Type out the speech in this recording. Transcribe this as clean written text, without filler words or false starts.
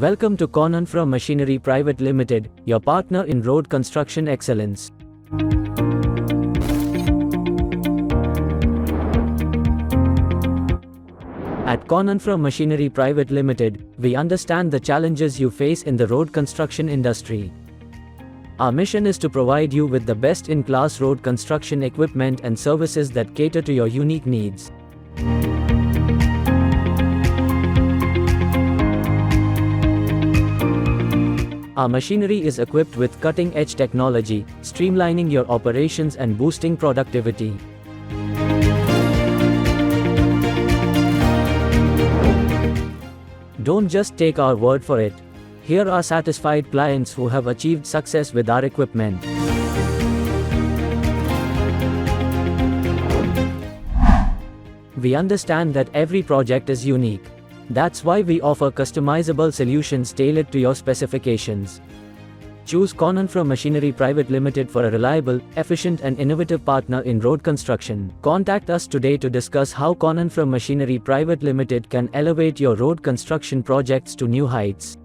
Welcome to Coninfra Machinery Private Limited, your partner in road construction excellence. At Coninfra Machinery Private Limited, we understand the challenges you face in the road construction industry. Our mission is to provide you with the best-in-class road construction equipment and services that cater to your unique needs. Our machinery is equipped with cutting-edge technology, streamlining your operations and boosting productivity. Don't just take our word for it. Here are satisfied clients who have achieved success with our equipment. We understand that every project is unique. That's why we offer customizable solutions tailored to your specifications. Choose Coninfra Machinery Private Limited for a reliable, efficient and innovative partner in road construction. Contact us today to discuss how Coninfra Machinery Private Limited can elevate your road construction projects to new heights.